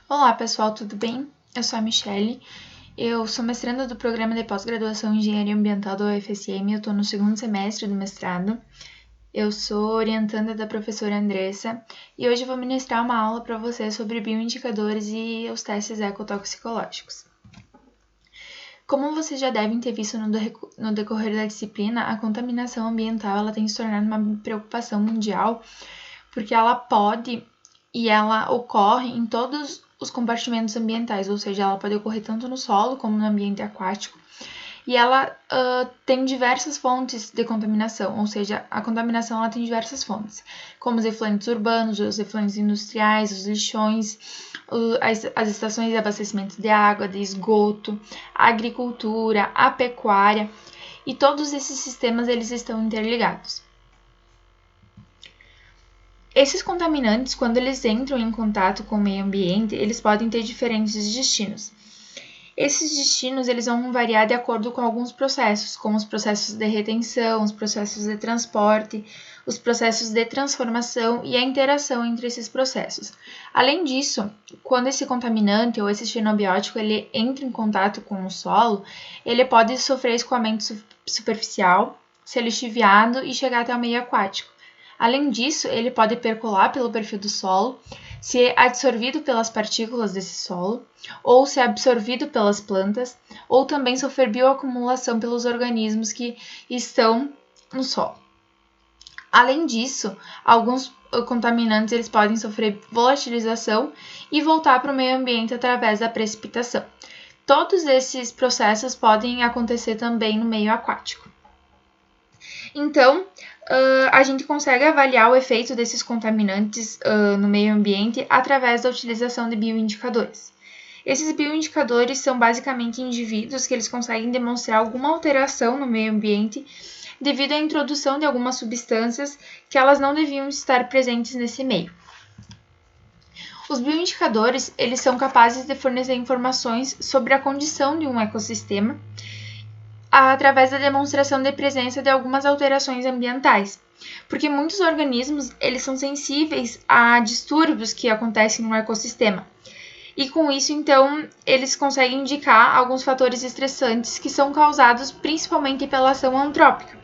Olá pessoal, tudo bem? Eu sou a Michelle, eu sou mestranda do programa de pós-graduação em Engenharia Ambiental da UFSM, eu estou no segundo semestre do mestrado. Eu sou orientanda da professora Andressa e hoje eu vou ministrar uma aula para vocês sobre bioindicadores e os testes ecotoxicológicos. Como vocês já devem ter visto no decorrer da disciplina, a contaminação ambiental ela tem se tornado uma preocupação mundial porque ela pode e ela ocorre em todos os compartimentos ambientais, ou seja, ela pode ocorrer tanto no solo como no ambiente aquático. E ela tem diversas fontes de contaminação, ou seja, a contaminação ela tem diversas fontes, como os efluentes urbanos, os efluentes industriais, os lixões, as estações de abastecimento de água, de esgoto, a agricultura, a pecuária, e todos esses sistemas eles estão interligados. Esses contaminantes, quando eles entram em contato com o meio ambiente, eles podem ter diferentes destinos. Esses destinos eles vão variar de acordo com alguns processos, como os processos de retenção, os processos de transporte, os processos de transformação e a interação entre esses processos. Além disso, quando esse contaminante ou esse xenobiótico ele entra em contato com o solo, ele pode sofrer escoamento superficial, ser lixiviado e chegar até o meio aquático. Além disso, ele pode percolar pelo perfil do solo, ser absorvido pelas partículas desse solo, ou ser absorvido pelas plantas, ou também sofrer bioacumulação pelos organismos que estão no solo. Além disso, alguns contaminantes eles podem sofrer volatilização e voltar para o meio ambiente através da precipitação. Todos esses processos podem acontecer também no meio aquático. Então, a gente consegue avaliar o efeito desses contaminantes no meio ambiente através da utilização de bioindicadores. Esses bioindicadores são basicamente indivíduos que eles conseguem demonstrar alguma alteração no meio ambiente devido à introdução de algumas substâncias que elas não deviam estar presentes nesse meio. Os bioindicadores eles são capazes de fornecer informações sobre a condição de um ecossistema através da demonstração de presença de algumas alterações ambientais, porque muitos organismos eles são sensíveis a distúrbios que acontecem no ecossistema. E com isso, então, eles conseguem indicar alguns fatores estressantes que são causados principalmente pela ação antrópica.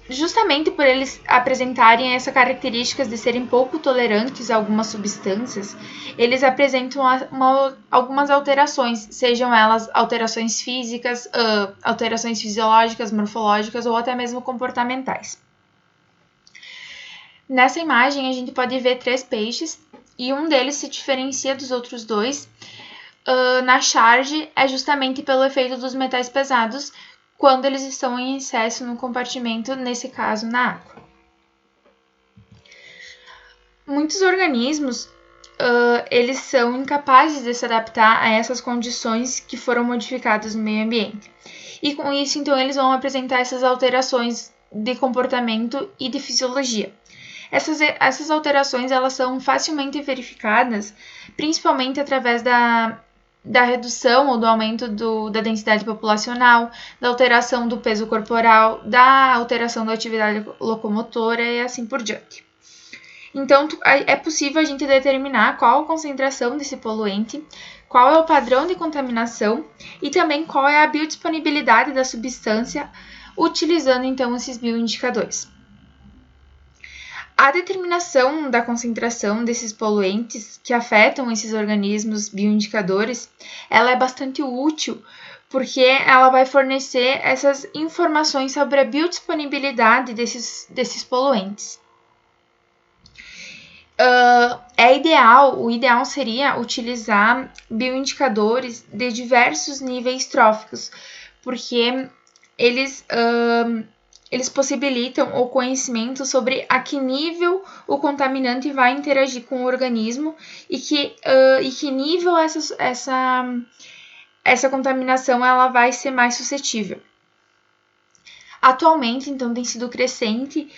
Justamente por eles apresentarem essas características de serem pouco tolerantes a algumas substâncias, eles apresentam algumas alterações, sejam elas alterações físicas, alterações fisiológicas, morfológicas ou até mesmo comportamentais. Nessa imagem, a gente pode ver 3 peixes e um deles se diferencia dos outros 2 na charge, é justamente pelo efeito dos metais pesados quando eles estão em excesso no compartimento, nesse caso na água. Muitos organismos eles são incapazes de se adaptar a essas condições que foram modificadas no meio ambiente. E com isso, então, eles vão apresentar essas alterações de comportamento e de fisiologia. Essas alterações elas são facilmente verificadas, principalmente através da redução ou do aumento da densidade populacional, da alteração do peso corporal, da alteração da atividade locomotora e assim por diante. Então, é possível a gente determinar qual a concentração desse poluente, qual é o padrão de contaminação e também qual é a biodisponibilidade da substância, utilizando então esses bioindicadores. A determinação da concentração desses poluentes que afetam esses organismos bioindicadores, ela é bastante útil porque ela vai fornecer essas informações sobre a biodisponibilidade desses poluentes. O ideal seria utilizar bioindicadores de diversos níveis tróficos, porque eles possibilitam o conhecimento sobre a que nível o contaminante vai interagir com o organismo e que nível essa contaminação ela vai ser mais suscetível. Atualmente, então, tem sido crescente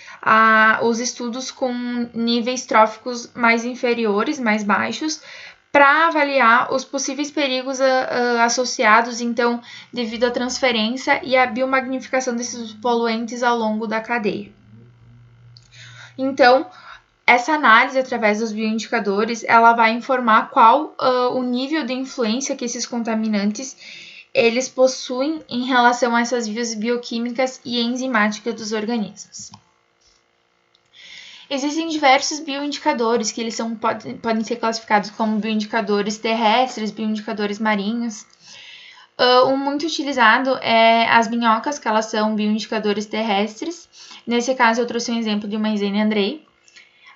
os estudos com níveis tróficos mais inferiores, mais baixos, para avaliar os possíveis perigos associados, então, devido à transferência e à biomagnificação desses poluentes ao longo da cadeia. Então, Essa análise, através dos bioindicadores, ela vai informar qual o nível de influência que esses contaminantes eles possuem em relação a essas vias bioquímicas e enzimáticas dos organismos. Existem diversos bioindicadores que eles podem ser classificados como bioindicadores terrestres, bioindicadores marinhos. Um muito utilizado é as minhocas, que elas são bioindicadores terrestres. Nesse caso, eu trouxe um exemplo de uma Ysenia Andrei.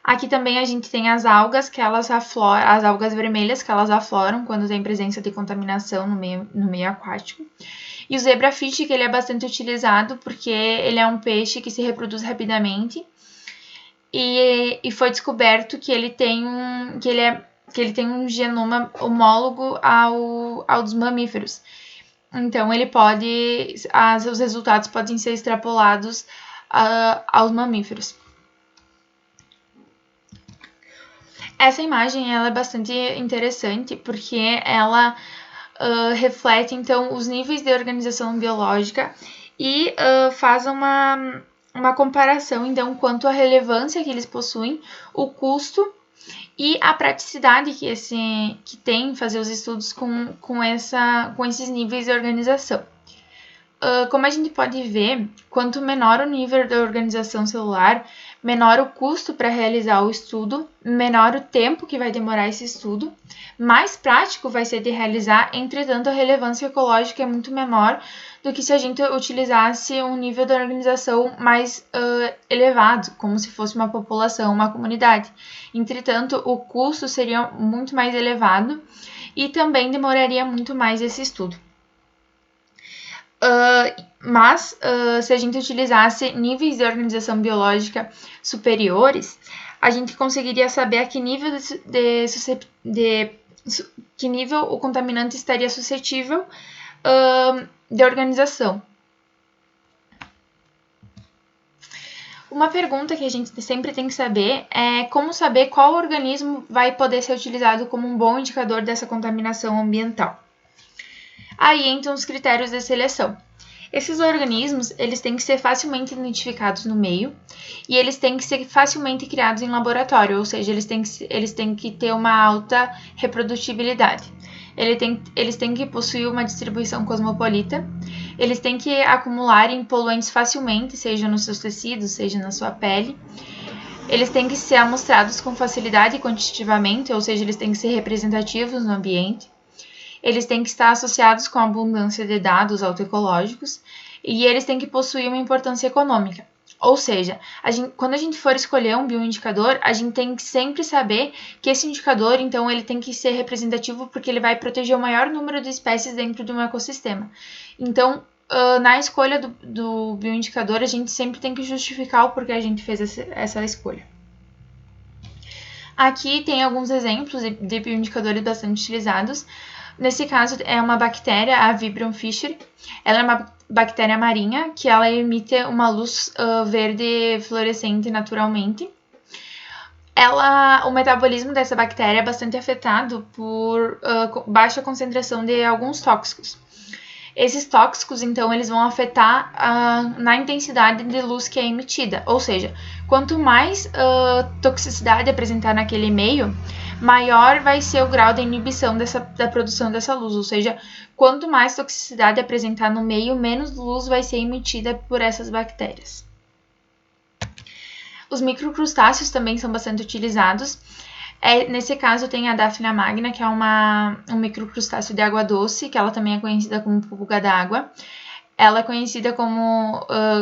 Aqui também a gente tem as algas, que elas afloram, as algas vermelhas, que elas afloram quando tem presença de contaminação no meio aquático. E o zebrafish, que ele é bastante utilizado porque ele é um peixe que se reproduz rapidamente e foi descoberto que ele tem um genoma homólogo ao dos mamíferos. Então, os resultados podem ser extrapolados aos mamíferos. Essa imagem ela é bastante interessante porque ela reflete, então, os níveis de organização biológica e faz uma comparação, então, quanto à relevância que eles possuem, o custo e a praticidade que tem fazer os estudos com esses níveis de organização. Como a gente pode ver, quanto menor o nível da organização celular, menor o custo para realizar o estudo, menor o tempo que vai demorar esse estudo, mais prático vai ser de realizar, entretanto a relevância ecológica é muito menor do que se a gente utilizasse um nível de organização mais elevado, como se fosse uma população, uma comunidade. Entretanto, o custo seria muito mais elevado e também demoraria muito mais esse estudo. Mas se a gente utilizasse níveis de organização biológica superiores, a gente conseguiria saber a que nível que nível o contaminante estaria suscetível de organização. Uma pergunta que a gente sempre tem que saber é como saber qual organismo vai poder ser utilizado como um bom indicador dessa contaminação ambiental. Aí entram os critérios de seleção. Esses organismos, eles têm que ser facilmente identificados no meio e eles têm que ser facilmente criados em laboratório, ou seja, eles têm que ter uma alta reprodutibilidade. Eles têm que possuir uma distribuição cosmopolita, eles têm que acumularem poluentes facilmente, seja nos seus tecidos, seja na sua pele. Eles têm que ser amostrados com facilidade quantitativamente, ou seja, eles têm que ser representativos no ambiente. Eles têm que estar associados com a abundância de dados autoecológicos e eles têm que possuir uma importância econômica. Ou seja, quando a gente for escolher um bioindicador, a gente tem que sempre saber que esse indicador, então, ele tem que ser representativo porque ele vai proteger o maior número de espécies dentro de um ecossistema. Então, na escolha do bioindicador, a gente sempre tem que justificar o porquê a gente fez essa escolha. Aqui tem alguns exemplos de bioindicadores bastante utilizados. Nesse caso, é uma bactéria, a Vibrio fischeri. Ela é uma bactéria marinha que ela emite uma luz verde fluorescente naturalmente. O metabolismo dessa bactéria é bastante afetado por baixa concentração de alguns tóxicos. Esses tóxicos, então, eles vão afetar na intensidade de luz que é emitida. Ou seja, quanto mais toxicidade apresentar naquele meio, maior vai ser o grau de inibição da produção dessa luz. Ou seja, quanto mais toxicidade apresentar no meio, menos luz vai ser emitida por essas bactérias. Os microcrustáceos também são bastante utilizados. Nesse caso, tem a Daphnia magna, que é um microcrustáceo de água doce, que ela também é conhecida como pulga d'água. Ela é conhecida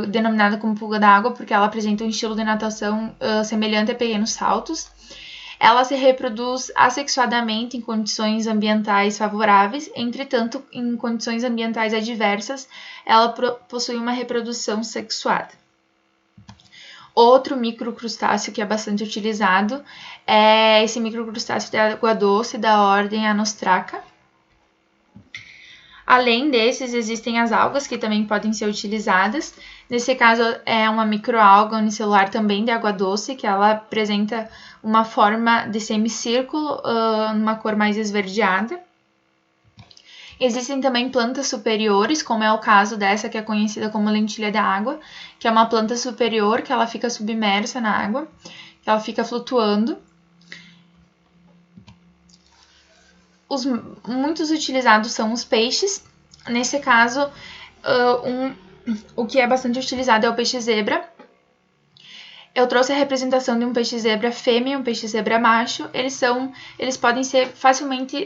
denominada como pulga d'água porque ela apresenta um estilo de natação semelhante a pequenos saltos. Ela se reproduz assexuadamente em condições ambientais favoráveis, entretanto, em condições ambientais adversas, ela possui uma reprodução sexuada. Outro microcrustáceo que é bastante utilizado é esse microcrustáceo de água doce da ordem Anostraca. Além desses, existem as algas que também podem ser utilizadas. Nesse caso, é uma microalga unicelular também de água doce, que ela apresenta uma forma de semicírculo, numa cor mais esverdeada. Existem também plantas superiores, como é o caso dessa que é conhecida como lentilha da água, que é uma planta superior que ela fica submersa na água. ela fica flutuando. Muitos utilizados são os peixes. Nesse caso, o que é bastante utilizado é o peixe zebra. Eu trouxe a representação de um peixe zebra fêmea e um peixe zebra macho. Eles podem ser facilmente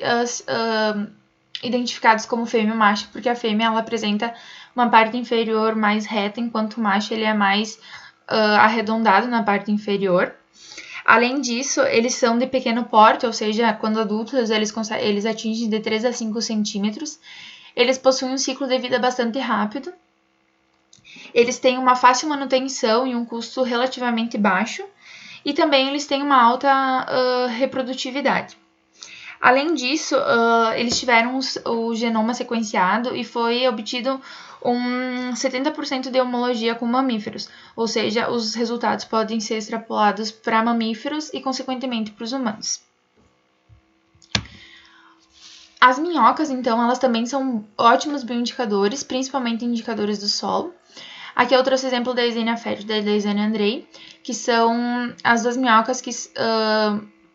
identificados como fêmea ou macho, porque a fêmea ela apresenta uma parte inferior mais reta, enquanto o macho ele é mais arredondado na parte inferior. Além disso, eles são de pequeno porte, ou seja, quando adultos eles atingem de 3 a 5 centímetros. Eles possuem um ciclo de vida bastante rápido. Eles têm uma fácil manutenção e um custo relativamente baixo. E também eles têm uma alta reprodutividade. Além disso, eles tiveram o genoma sequenciado e foi obtido um 70% de homologia com mamíferos, ou seja, os resultados podem ser extrapolados para mamíferos e, consequentemente, para os humanos. As minhocas, então, elas também são ótimos bioindicadores, principalmente indicadores do solo. Aqui eu trouxe o exemplo da Eisenia fétida e da Eisenia andreae, que são as duas minhocas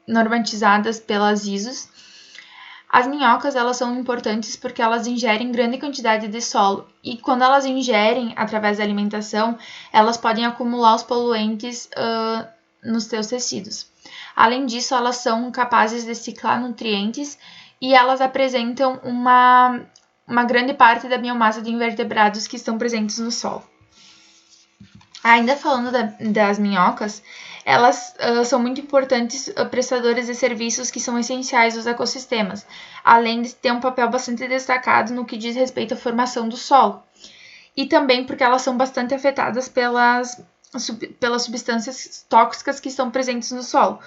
normatizadas pelas ISOs. As minhocas, elas são importantes porque elas ingerem grande quantidade de solo e quando elas ingerem através da alimentação, elas podem acumular os poluentes nos seus tecidos. Além disso, elas são capazes de ciclar nutrientes e elas apresentam uma grande parte da biomassa de invertebrados que estão presentes no solo. Ainda falando das minhocas, elas são muito importantes prestadoras de serviços que são essenciais aos ecossistemas, além de ter um papel bastante destacado no que diz respeito à formação do solo. E também porque elas são bastante afetadas pelas substâncias tóxicas que estão presentes no solo,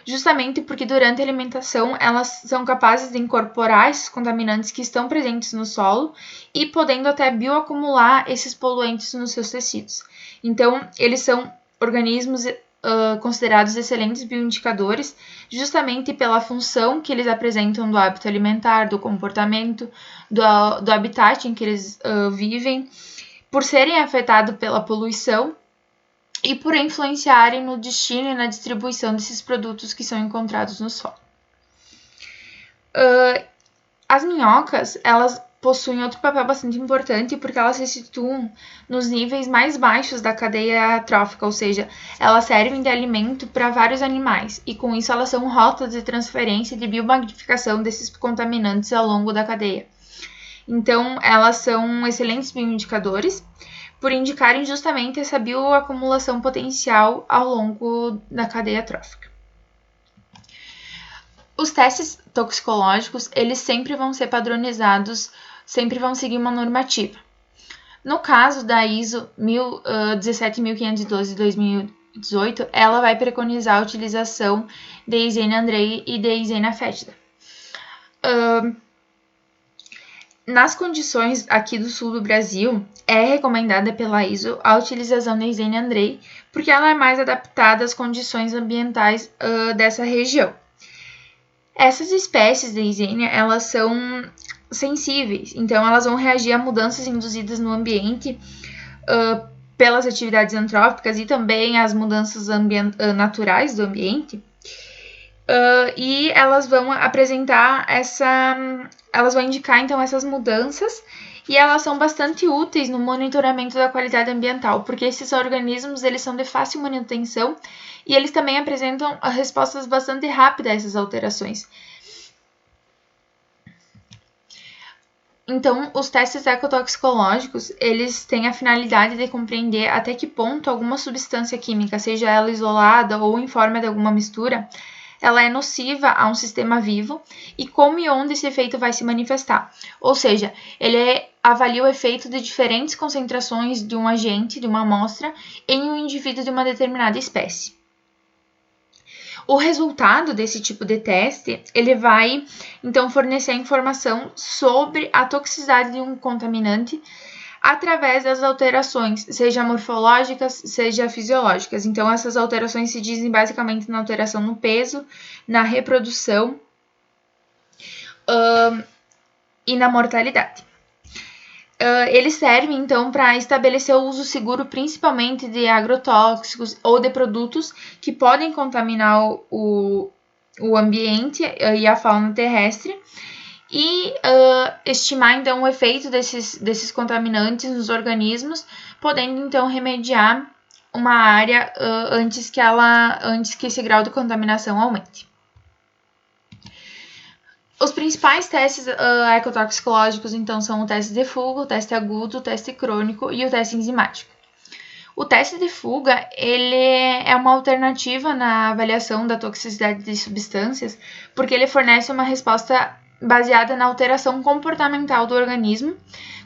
justamente porque durante a alimentação elas são capazes de incorporar esses contaminantes que estão presentes no solo e podendo até bioacumular esses poluentes nos seus tecidos. Então, eles são organismos considerados excelentes bioindicadores, justamente pela função que eles apresentam do hábito alimentar, do comportamento, do habitat em que eles vivem, por serem afetados pela poluição e por influenciarem no destino e na distribuição desses produtos que são encontrados no solo. As minhocas, elas possuem outro papel bastante importante porque elas se situam nos níveis mais baixos da cadeia trófica, ou seja, elas servem de alimento para vários animais e com isso elas são rotas de transferência e de biomagnificação desses contaminantes ao longo da cadeia. Então, elas são excelentes bioindicadores por indicarem justamente essa bioacumulação potencial ao longo da cadeia trófica. Os testes toxicológicos, eles sempre vão ser padronizados, sempre vão seguir uma normativa. No caso da ISO 17512 de 2018, ela vai preconizar a utilização de Eisenia andreae e de Eisenia fétida. Nas condições aqui do sul do Brasil, é recomendada pela ISO a utilização da Eisenia andreae, porque ela é mais adaptada às condições ambientais dessa região. Essas espécies de Eisenia, elas são sensíveis, então elas vão reagir a mudanças induzidas no ambiente pelas atividades antrópicas e também às mudanças naturais do ambiente. E elas vão apresentar elas vão indicar então essas mudanças e elas são bastante úteis no monitoramento da qualidade ambiental, porque esses organismos eles são de fácil manutenção e eles também apresentam respostas bastante rápidas a essas alterações. Então, os testes ecotoxicológicos, eles têm a finalidade de compreender até que ponto alguma substância química, seja ela isolada ou em forma de alguma mistura, ela é nociva a um sistema vivo e como e onde esse efeito vai se manifestar. Ou seja, ele avalia o efeito de diferentes concentrações de um agente, de uma amostra, em um indivíduo de uma determinada espécie. O resultado desse tipo de teste, ele vai, então, fornecer informação sobre a toxicidade de um contaminante através das alterações, seja morfológicas, seja fisiológicas. Então, essas alterações se dizem basicamente na alteração no peso, na reprodução e na mortalidade. Eles servem, então, para estabelecer o uso seguro, principalmente de agrotóxicos ou de produtos que podem contaminar o ambiente e a fauna terrestre, e estimar, então, o efeito desses contaminantes nos organismos, podendo, então, remediar uma área antes que esse grau de contaminação aumente. Os principais testes ecotoxicológicos, então, são o teste de fuga, o teste agudo, o teste crônico e o teste enzimático. O teste de fuga, ele é uma alternativa na avaliação da toxicidade de substâncias, porque ele fornece uma resposta baseada na alteração comportamental do organismo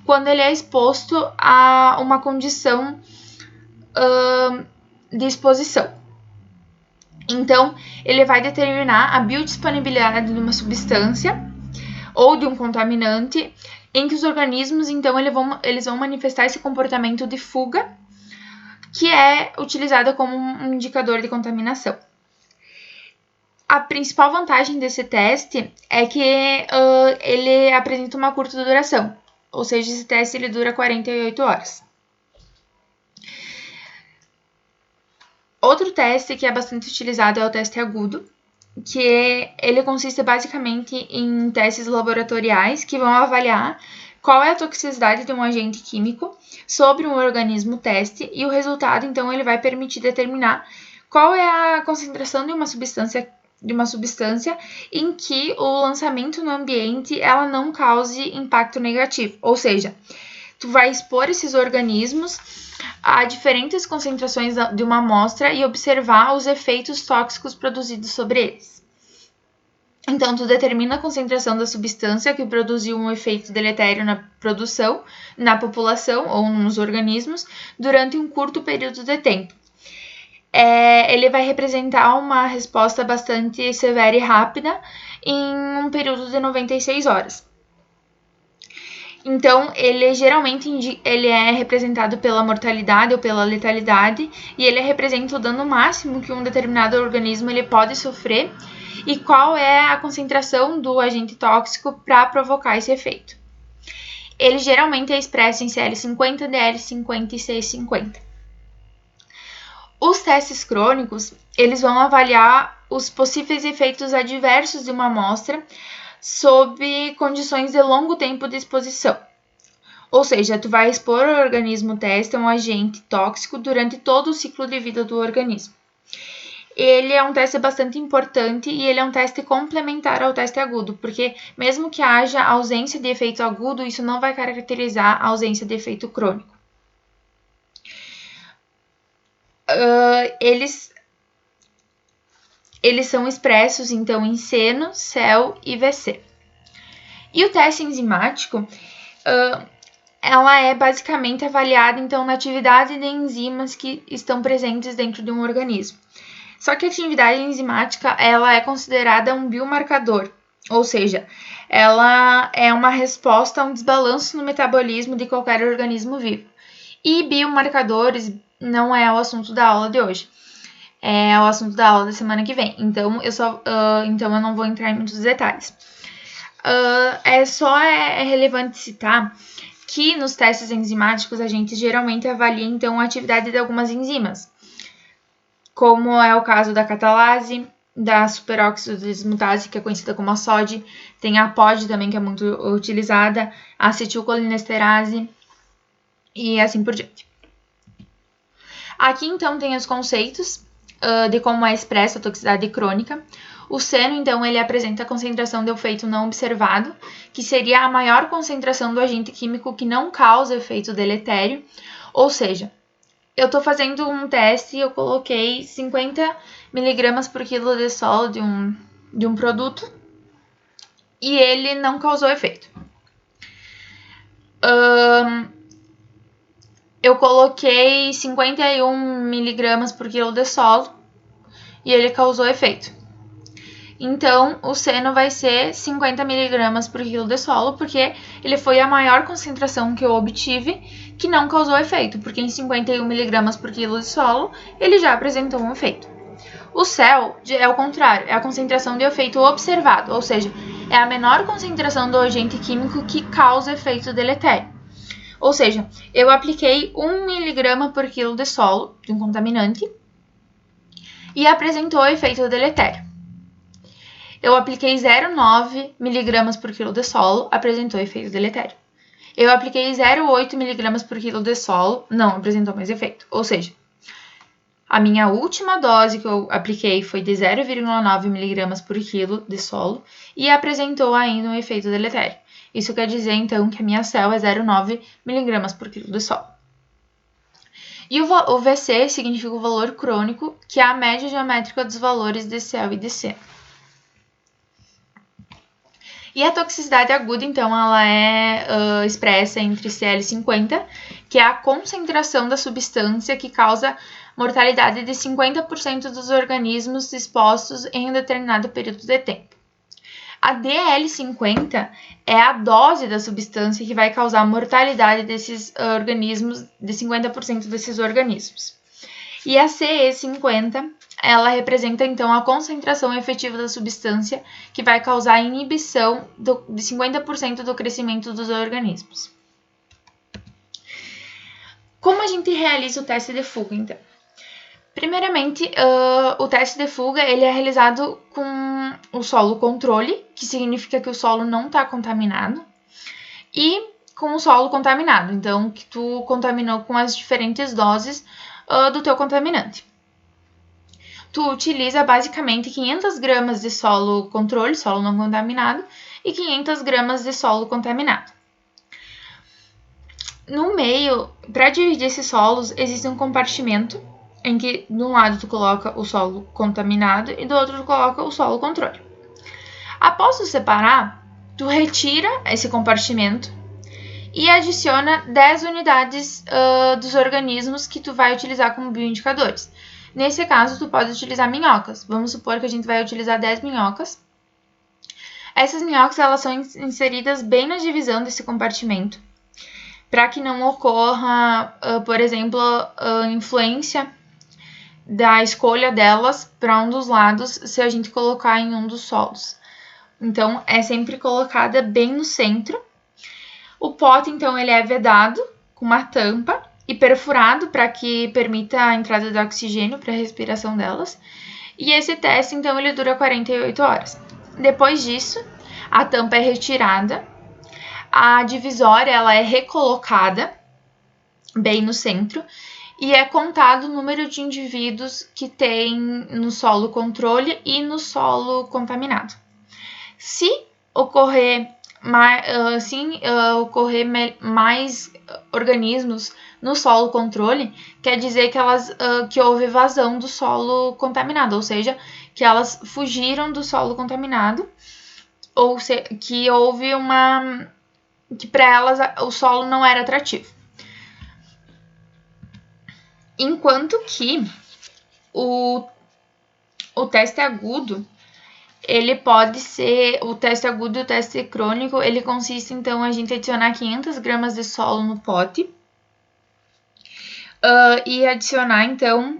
quando ele é exposto a uma condição de exposição. Então, ele vai determinar a biodisponibilidade de uma substância ou de um contaminante em que os organismos, então, eles vão manifestar esse comportamento de fuga, que é utilizado como um indicador de contaminação. A principal vantagem desse teste é que ele apresenta uma curta duração, ou seja, esse teste ele dura 48 horas. Outro teste que é bastante utilizado é o teste agudo, que ele consiste basicamente em testes laboratoriais que vão avaliar qual é a toxicidade de um agente químico sobre um organismo teste, e o resultado, então, ele vai permitir determinar qual é a concentração de uma substância em que o lançamento no ambiente ela não cause impacto negativo, ou seja, tu vai expor esses organismos a diferentes concentrações de uma amostra e observar os efeitos tóxicos produzidos sobre eles. Então, tu determina a concentração da substância que produziu um efeito deletério na população ou nos organismos durante um curto período de tempo. Ele vai representar uma resposta bastante severa e rápida em um período de 96 horas. Então, ele geralmente ele é representado pela mortalidade ou pela letalidade, e ele representa o dano máximo que um determinado organismo ele pode sofrer e qual é a concentração do agente tóxico para provocar esse efeito. Ele geralmente é expresso em CL50, DL50 e C50. Os testes crônicos, eles vão avaliar os possíveis efeitos adversos de uma amostra sob condições de longo tempo de exposição. Ou seja, tu vai expor o organismo teste a um agente tóxico durante todo o ciclo de vida do organismo. Ele é um teste bastante importante e ele é um teste complementar ao teste agudo, porque mesmo que haja ausência de efeito agudo, isso não vai caracterizar a ausência de efeito crônico. Eles são expressos, então, em seno, CEL e VC. E o teste enzimático, ela é basicamente avaliada, então, na atividade de enzimas que estão presentes dentro de um organismo. Só que a atividade enzimática, ela é considerada um biomarcador, ou seja, ela é uma resposta a um desbalanço no metabolismo de qualquer organismo vivo. E biomarcadores não é o assunto da aula de hoje. É o assunto da aula da semana que vem. Então, eu não vou entrar em muitos detalhes. É relevante citar que nos testes enzimáticos a gente geralmente avalia, então, a atividade de algumas enzimas, como é o caso da catalase, da superóxido desmutase, que é conhecida como a SOD, tem a POD também, que é muito utilizada, a acetilcolinesterase e assim por diante. Aqui, então, tem os conceitos de como é expressa a toxicidade crônica. O seno, então, ele apresenta a concentração de efeito não observado, que seria a maior concentração do agente químico que não causa efeito deletério, ou seja, eu estou fazendo um teste e eu coloquei 50 mg por quilo de solo de um produto e ele não causou efeito. Eu coloquei 51 mg por quilo de solo e ele causou efeito. Então, o seno vai ser 50 mg por quilo de solo, porque ele foi a maior concentração que eu obtive que não causou efeito, porque em 51 mg por quilo de solo, ele já apresentou um efeito. O CEL é o contrário, é a concentração de efeito observado, ou seja, é a menor concentração do agente químico que causa efeito deletério. Ou seja, eu apliquei 1 mg por quilo de solo de um contaminante e apresentou efeito deletério. Eu apliquei 0,9 mg por quilo de solo, apresentou efeito deletério. Eu apliquei 0,8 mg por quilo de solo, não apresentou mais efeito. Ou seja, a minha última dose que eu apliquei foi de 0,9 mg por quilo de solo e apresentou ainda um efeito deletério. Isso quer dizer, então, que a minha CEL é 0,9 mg por quilo de solo. E o VC significa o valor crônico, que é a média geométrica dos valores de CEL e de C. E a toxicidade aguda, então, ela é expressa entre CL50, que é a concentração da substância que causa mortalidade de 50% dos organismos expostos em um determinado período de tempo. A DL50 é a dose da substância que vai causar a mortalidade desses organismos, de 50% desses organismos. E a CE50, ela representa, então, a concentração efetiva da substância que vai causar a inibição de 50% do crescimento dos organismos. Como a gente realiza o teste de fuga, então? Primeiramente, o teste de fuga ele é realizado com o solo controle, que significa que o solo não está contaminado, e com o solo contaminado, então que tu contaminou com as diferentes doses do teu contaminante. Tu utiliza basicamente 500 gramas de solo controle, solo não contaminado, e 500 gramas de solo contaminado. No meio, para dividir esses solos, existe um compartimento em que de um lado tu coloca o solo contaminado e do outro tu coloca o solo controle. Após tu separar, tu retira esse compartimento e adiciona 10 unidades dos organismos que tu vai utilizar como bioindicadores. Nesse caso, tu pode utilizar minhocas. Vamos supor que a gente vai utilizar 10 minhocas. Essas minhocas elas são inseridas bem na divisão desse compartimento, para que não ocorra, por exemplo, influência da escolha delas para um dos lados se a gente colocar em um dos solos. Então, é sempre colocada bem no centro. O pote, então, ele é vedado com uma tampa e perfurado para que permita a entrada do oxigênio para a respiração delas. E esse teste, então, ele dura 48 horas. Depois disso, a tampa é retirada, a divisória ela é recolocada bem no centro e é contado o número de indivíduos que tem no solo controle e no solo contaminado. Se ocorrer mais organismos no solo controle, quer dizer que houve evasão do solo contaminado, ou seja, que elas fugiram do solo contaminado, ou que houve que para elas o solo não era atrativo. Enquanto que o teste agudo, ele pode ser, o teste agudo e o teste crônico, ele consiste, então, a gente adicionar 500 gramas de solo no pote e adicionar, então,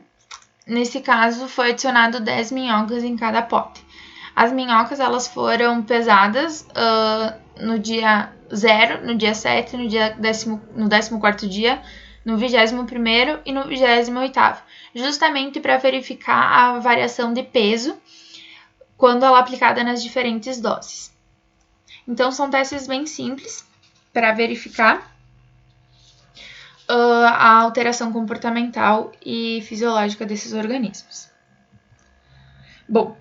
nesse caso, foi adicionado 10 minhocas em cada pote. As minhocas, elas foram pesadas no dia 0, no dia 7, no 14º dia, no 21º e no 28º, justamente para verificar a variação de peso quando ela é aplicada nas diferentes doses. Então, são testes bem simples para verificar a alteração comportamental e fisiológica desses organismos. Bom,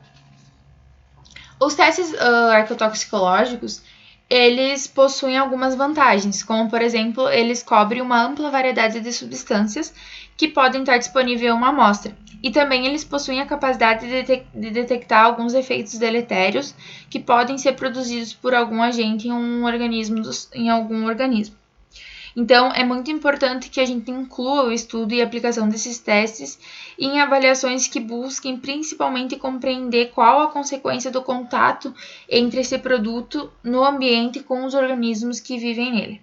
os testes ecotoxicológicos, eles possuem algumas vantagens, como, por exemplo, eles cobrem uma ampla variedade de substâncias que podem estar disponíveis em uma amostra. E também eles possuem a capacidade de detectar alguns efeitos deletérios que podem ser produzidos por algum agente em algum organismo. Então, é muito importante que a gente inclua o estudo e aplicação desses testes em avaliações que busquem principalmente compreender qual a consequência do contato entre esse produto no ambiente com os organismos que vivem nele.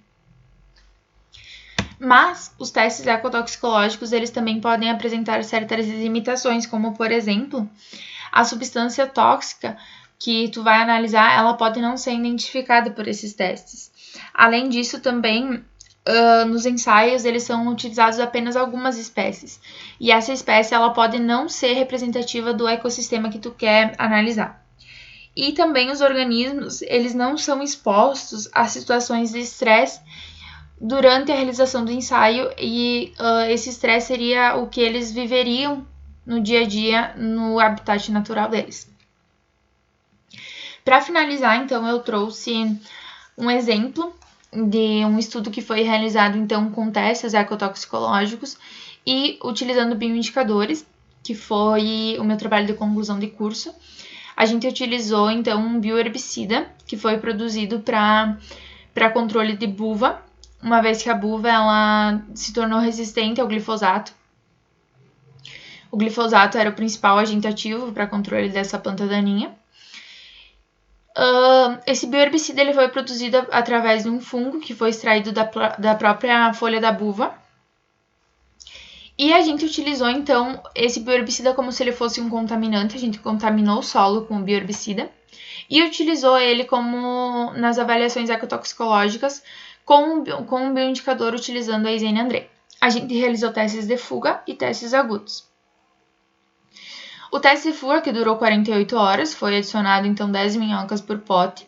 Mas os testes ecotoxicológicos, eles também podem apresentar certas limitações, como, por exemplo, a substância tóxica que tu vai analisar, ela pode não ser identificada por esses testes. Além disso, também nos ensaios, eles são utilizados apenas algumas espécies. E essa espécie, ela pode não ser representativa do ecossistema que tu quer analisar. E também os organismos, eles não são expostos a situações de estresse durante a realização do ensaio, e esse estresse seria o que eles viveriam no dia a dia no habitat natural deles. Para finalizar, então, eu trouxe um exemplo de um estudo que foi realizado, então, com testes ecotoxicológicos e utilizando bioindicadores, que foi o meu trabalho de conclusão de curso. A gente utilizou, então, um bioherbicida que foi produzido para controle de buva, uma vez que a buva ela se tornou resistente ao glifosato. O glifosato era o principal agente ativo para controle dessa planta daninha. Esse bioherbicida ele foi produzido através de um fungo que foi extraído da própria folha da buva. E a gente utilizou, então, esse bioherbicida como se ele fosse um contaminante. A gente contaminou o solo com o bioherbicida e utilizou ele como nas avaliações ecotoxicológicas com um bioindicador utilizando a Isene André. A gente realizou testes de fuga e testes agudos. O teste de fuga, que durou 48 horas, foi adicionado, então, 10 minhocas por pote.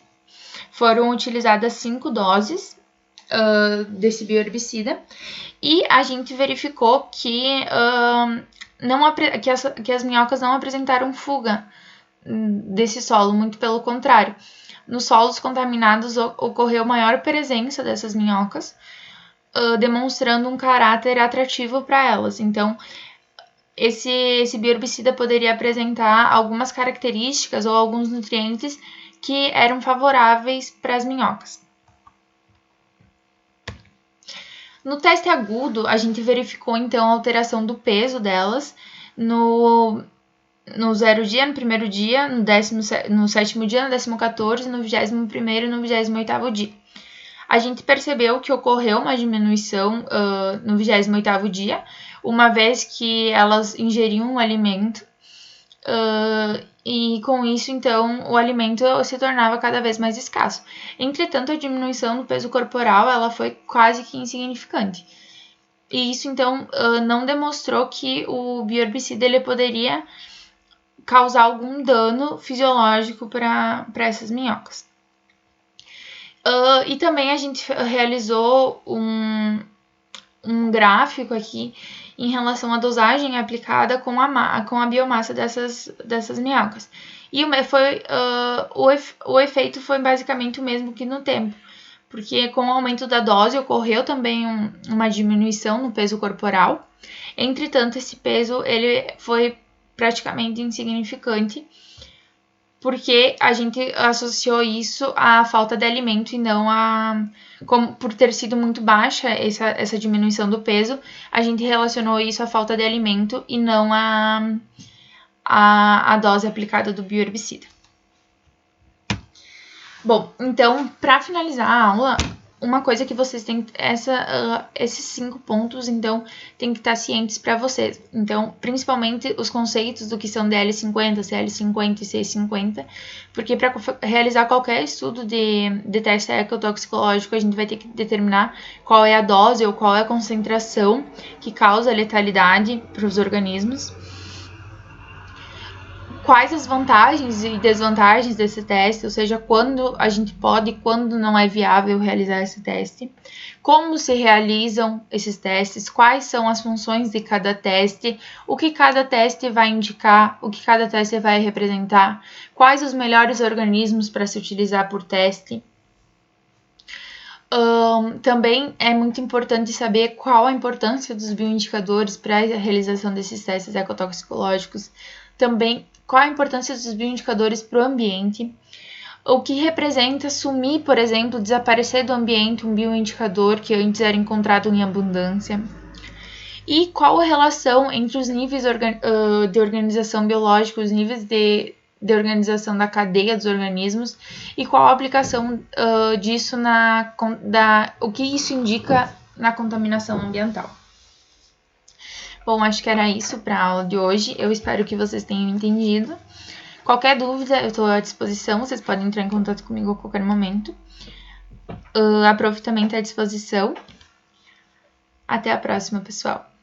Foram utilizadas 5 doses desse bioherbicida e a gente verificou que as minhocas não apresentaram fuga desse solo, muito pelo contrário. Nos solos contaminados ocorreu maior presença dessas minhocas, demonstrando um caráter atrativo para elas. Então, esse bioherbicida poderia apresentar algumas características ou alguns nutrientes que eram favoráveis para as minhocas. No teste agudo, a gente verificou, então, a alteração do peso delas no 0 dia, no primeiro dia, no 7º dia, no 14º, no 21º e no 28º dia. A gente percebeu que ocorreu uma diminuição no 28º dia, uma vez que elas ingeriam o alimento, e com isso, então, o alimento se tornava cada vez mais escasso. Entretanto, a diminuição do peso corporal ela foi quase que insignificante. E isso, então, não demonstrou que o bioherbicida ele poderia causar algum dano fisiológico para essas minhocas. E também a gente realizou um gráfico aqui em relação à dosagem aplicada com a biomassa dessas minhocas. E o efeito foi basicamente o mesmo que no tempo, porque com o aumento da dose ocorreu também uma diminuição no peso corporal. Entretanto, esse peso ele foi praticamente insignificante, porque a gente associou isso à falta de alimento e não por ter sido muito baixa essa diminuição do peso, a gente relacionou isso à falta de alimento e não à dose aplicada do bioherbicida. Bom, então, para finalizar a aula, uma coisa que vocês têm, esses 5 pontos, então, tem que estar cientes para vocês. Então, principalmente os conceitos do que são DL50, CL50 e C50, porque para realizar qualquer estudo de teste ecotoxicológico, a gente vai ter que determinar qual é a dose ou qual é a concentração que causa letalidade para os organismos. Quais as vantagens e desvantagens desse teste, ou seja, quando a gente pode e quando não é viável realizar esse teste, como se realizam esses testes, quais são as funções de cada teste, o que cada teste vai indicar, o que cada teste vai representar, quais os melhores organismos para se utilizar por teste. Também é muito importante saber qual a importância dos bioindicadores para a realização desses testes ecotoxicológicos. Também qual a importância dos bioindicadores para o ambiente, o que representa sumir, por exemplo, desaparecer do ambiente um bioindicador que antes era encontrado em abundância, e qual a relação entre os níveis de organização biológica, os níveis de organização da cadeia dos organismos e qual a aplicação disso o que isso indica na contaminação ambiental. Bom, acho que era isso para a aula de hoje. Eu espero que vocês tenham entendido. Qualquer dúvida, eu estou à disposição. Vocês podem entrar em contato comigo a qualquer momento. A prof também está à disposição. Até a próxima, pessoal!